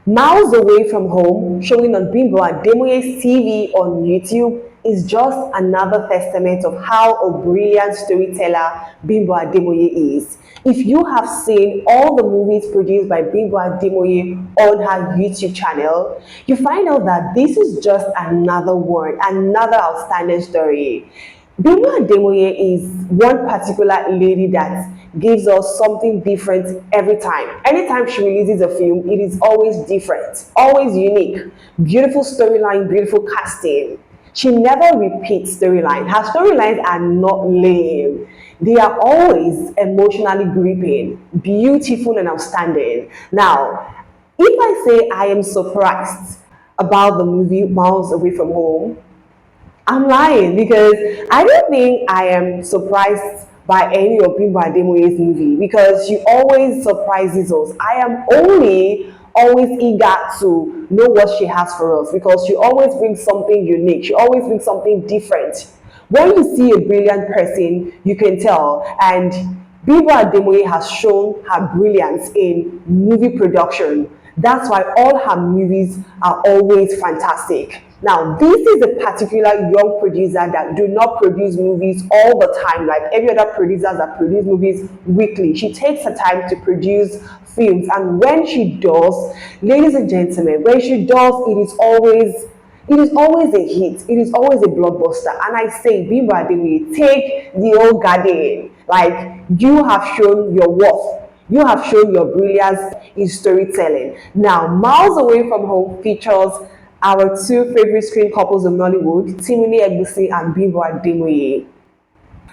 Miles Away from Home, showing on Bimbo Ademoye's TV on YouTube, is just another testament of how a brilliant storyteller Bimbo Ademoye is. If you have seen all the movies produced by Bimbo Ademoye on her YouTube channel, you find out that this is just another one, another outstanding story. Bimbo Ademoye is one particular lady that gives us something different every time. Anytime she releases a film, it is always different, always unique. Beautiful storyline, beautiful casting. She never repeats storyline. Her storylines are not lame. They are always emotionally gripping, beautiful and outstanding. Now, if I say I am surprised about the movie Miles Away from Home, I'm lying because I don't think I am surprised by any of Bimbo Ademoye's movie because she always surprises us. I am only always eager to know what she has for us because she always brings something unique. She always brings something different. When you see a brilliant person, you can tell. And Bimbo Ademoye has shown her brilliance in movie production. That's why all her movies are always fantastic. Now, this is a particular young producer that do not produce movies all the time, like every other producers that produce movies weekly. She takes her time to produce films, and when she does, ladies and gentlemen, when she does, it is always a hit. It is always a blockbuster. And I say, Bimbo Ademoye, take the old garden. Like, you have shown your worth. You have shown your brilliance in storytelling. Now, Miles Away from Home features our two favorite screen couples of Nollywood, Timini Egbusi and Bimbo Ademoye.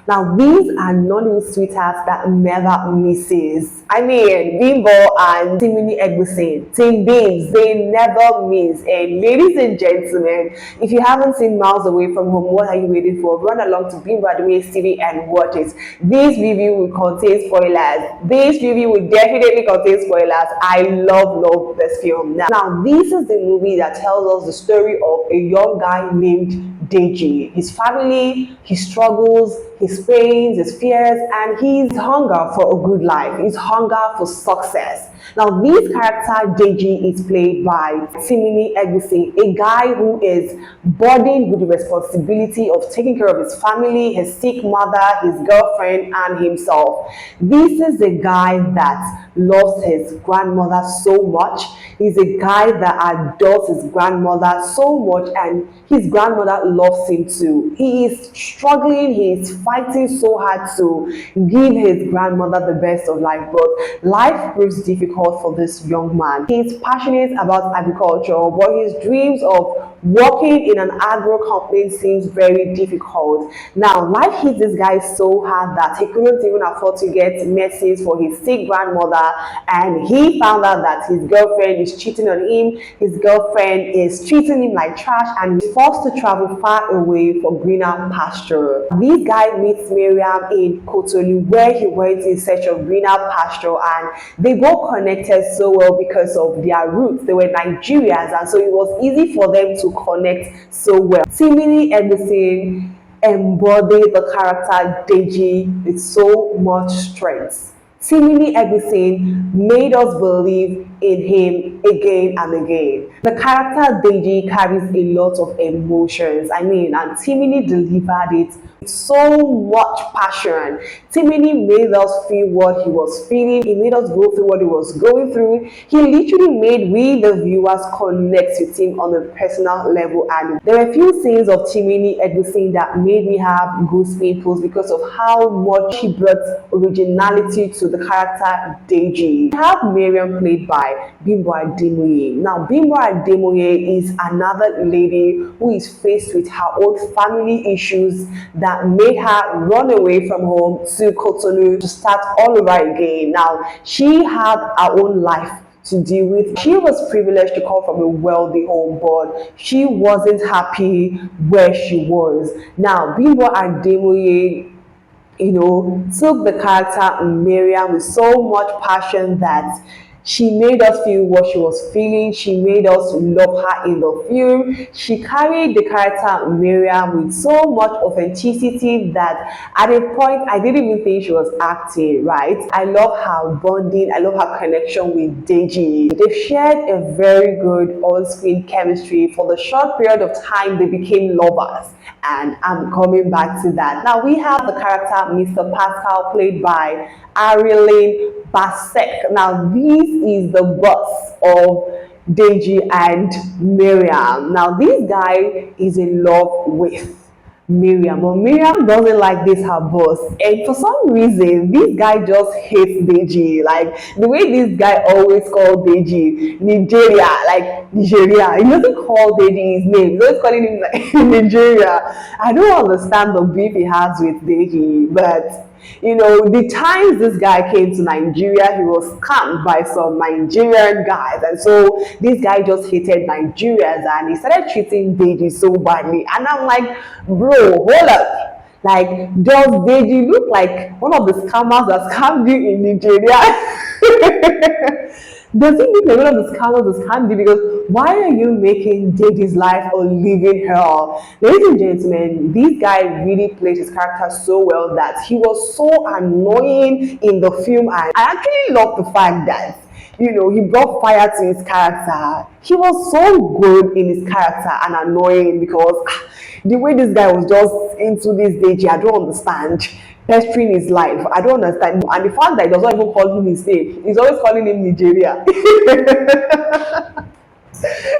Now, these are Nollywood sweethearts that never misses. I mean, Bimbo and Timini Egbusi, Team Beams, they never miss. And ladies and gentlemen, if you haven't seen Miles Away from Home, what are you waiting for? Run along to Bimbo Ademoye's TV and watch it. This review will contain spoilers. This review will definitely contain spoilers. I love this film. Now, this is the movie that tells us the story of a young guy named Deji, his family, his struggles, his pains, his fears, and his hunger for a good life, his hunger for success. Now, this character, Deji, is played by Timini Egbusi, a guy who is burdened with the responsibility of taking care of his family, his sick mother, his girlfriend, and himself. This is a guy that loves his grandmother so much. He's a guy that adores his grandmother so much, and his grandmother loves him too. He is struggling, he is fighting so hard to give his grandmother the best of life, but life proves difficult for this young man. He is passionate about agriculture, but his dreams of working in an agro company seems very difficult. Now, life hit this guy so hard that he couldn't even afford to get medicines for his sick grandmother, and he found out that his girlfriend is cheating on him, his girlfriend is treating him like trash, and he's forced to travel far away for greener pasture. This guy meets Miriam in Kotonu, where he went in search of greener pasture, and they both connected so well because of their roots. They were Nigerians, and so it was easy for them to connect so well. Timini Edison embodied the character Deji with so much strength. Timini Edison made us believe in him again and again. The character Deji carries a lot of emotions. And Timini delivered it with so much passion. Timini made us feel what he was feeling. He made us go through what he was going through. He literally made we, the viewers, connect with him on a personal level. And there were a few scenes of Timini Edison that made me have goosebumps because of how much he brought originality to the character Deji. We have Miriam played by Bimbo Ademoye. Now, Bimbo Ademoye is another lady who is faced with her own family issues that made her run away from home to Cotonou to start all over again. Now, she had her own life to deal with. She was privileged to come from a wealthy home, but she wasn't happy where she was. Now, Bimbo Ademoye took the character Miriam with so much passion that She made us feel what she was feeling. She made us love her in the film. She carried the character Miriam with so much authenticity that at a point I didn't even think she was acting, right? I love her bonding. I love her connection with Deji. They shared a very good on-screen chemistry. For the short period of time they became lovers, and I'm coming back to that. Now we have the character Mr. Pascal, played by Arilyn Basek. Now this is the boss of Deji and Miriam. Now this guy is in love with Miriam, but Miriam doesn't like this her boss, and for some reason this guy just hates Deji. Like the way this guy always calls Deji Nigeria, like Nigeria. He doesn't call Deji his name. He's always calling him like Nigeria. I don't understand the beef he has with Deji, but you know, the times this guy came to Nigeria, he was scammed by some Nigerian guys, and so this guy just hated Nigerians and he started treating Deji so badly. And I'm like, bro, hold up. Like, does Deji look like one of the scammers that scammed you in Nigeria? Does he look like one of the scammers that scammed you? Because why are you making Deji's life a living hell? Ladies and gentlemen, this guy really played his character so well that he was so annoying in the film, and I actually love the fact that you know, he brought fire to his character. He was so good in his character and annoying because the way this guy was just into this Deji, I don't understand. Pestering his life, I don't understand. And the fact that he does not even call him his name, he's always calling him Nigeria.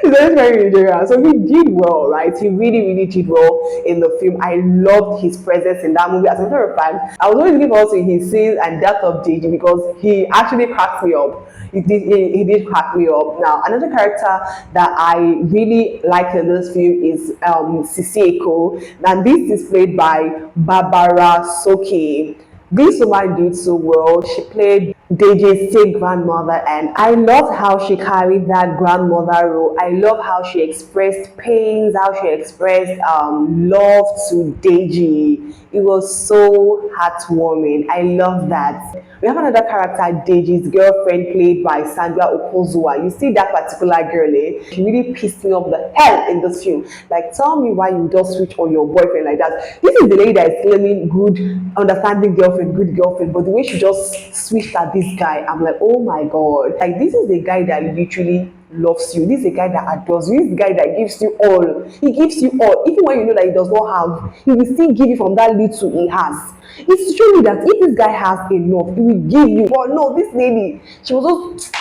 He's always very Nigerian. So he did well, right? He really, really did well in the film. I loved his presence in that movie. As a matter of fact, I was always looking forward to his scenes and death of Deji because he actually cracked me up. He did crack me up. Now, another character that I really like in this film is Siseko. And this is played by Barbara Soki. This woman did so well. She played Deji's sick grandmother, and I loved how she carried that grandmother role. I love how she expressed pains, how she expressed love to Deji. It was so heartwarming. I love that. We have another character, Deji's girlfriend, played by Sandra Okozua. You see that particular girl, she really pissed me off the hell in this film. Like, tell me why you just switch on your boyfriend like that. This is the lady that is claiming good, understanding girlfriend, good girlfriend, but the way she just switched at this guy, I'm like, oh my god. Like, this is the guy that literally loves you. This is a guy that adores you. This is the guy that gives you all. He gives you all. Even when you know that he does not have, he will still give you from that little he has. It's to show you that if this guy has enough, he will give you. But no, this lady, she was just,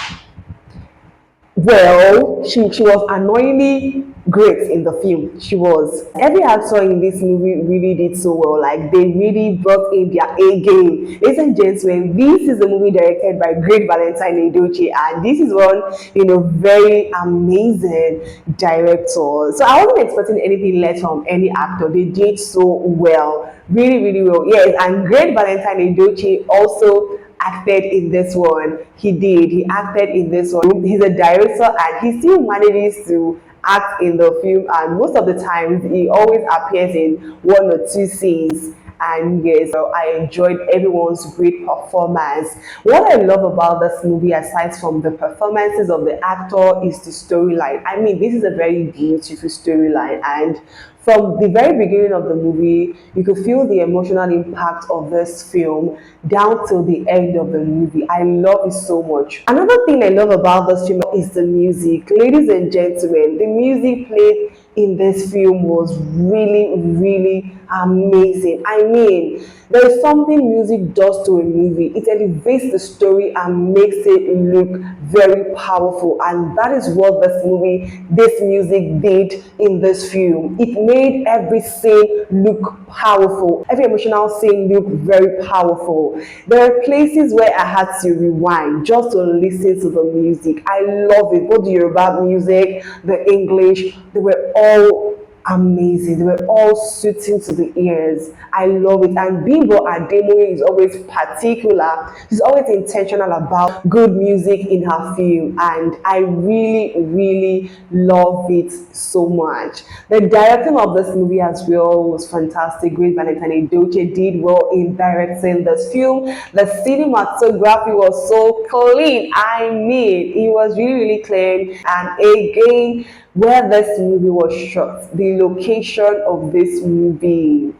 well, she was annoyingly great in the film. She was. Every actor in this movie really did so well. Like, they really brought in their A game. Ladies and gentlemen, this is a movie directed by great Valentine Edochie, and this is one, you know, very amazing director. So I wasn't expecting anything less from any actor. They did so well, really, really well. Yes, and great Valentine Edochie also acted in this one. He did. He acted in this one. He's a director and he still manages to act in the film, and most of the times he always appears in one or two scenes. And yes, so I enjoyed everyone's great performance. What I love about this movie, aside from the performances of the actor, is the storyline. I mean, this is a very beautiful storyline, and from the very beginning of the movie, you could feel the emotional impact of this film down till the end of the movie. I love it so much. Another thing I love about this film is the music. Ladies and gentlemen, the music played in this film was really, really amazing. I mean, there is something music does to a movie. It elevates the story and makes it look very powerful, and that is what this music did in this film. It made every scene look powerful, every emotional scene look very powerful. There are places where I had to rewind just to listen to the music. I love it. Both the Yoruba music, the English, they were all amazing. They were all suiting to the ears. I love it. And Bimbo Ademoye is always particular. She's always intentional about good music in her film. And I really, really love it so much. The directing of this movie as well was fantastic. Great Valentine Edochie did well in directing this film. The cinematography was so clean. I mean, it was really, really clean. And again, where this movie was shot, the location of this movie.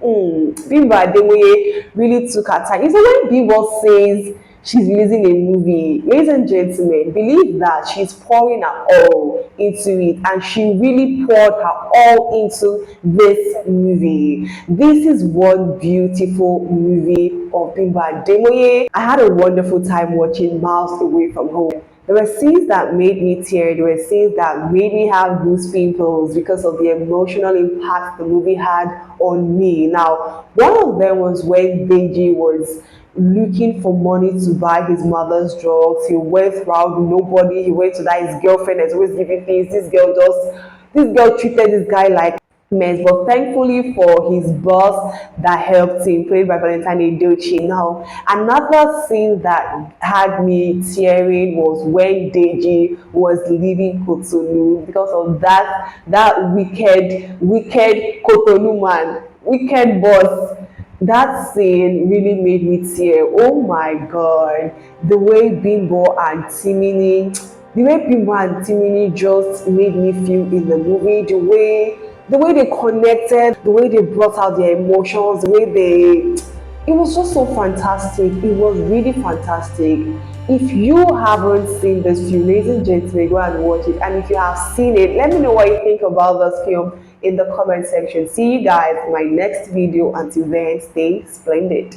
Bimbo Ademoye really took her time. You know, when Bimbo says she's releasing a movie, ladies and gentlemen, believe that she's pouring her all into it, and she really poured her all into this movie. This is one beautiful movie of Bimbo Ademoye. I had a wonderful time watching Miles Away from Home. There were scenes that made me tear. There were scenes that made me have goose pimples because of the emotional impact the movie had on me. Now, one of them was when Deji was looking for money to buy his mother's drugs. He went around nobody. He went to that his girlfriend is always giving things. This girl treated this guy like mess, but thankfully for his boss that helped him, played by Valentine Edochie. Now, another scene that had me tearing was when Deji was leaving Cotonou because of that wicked Cotonou man, wicked boss. That scene really made me tear. Oh my God, the way Bimbo and Timini just made me feel in the movie, the way they connected, the way they brought out their emotions, the way it was just so fantastic. It was really fantastic. If you haven't seen this film, ladies and gentlemen, go and watch it. And if you have seen it, let me know what you think about this film in the comment section. See you guys in my next video. Until then, stay splendid.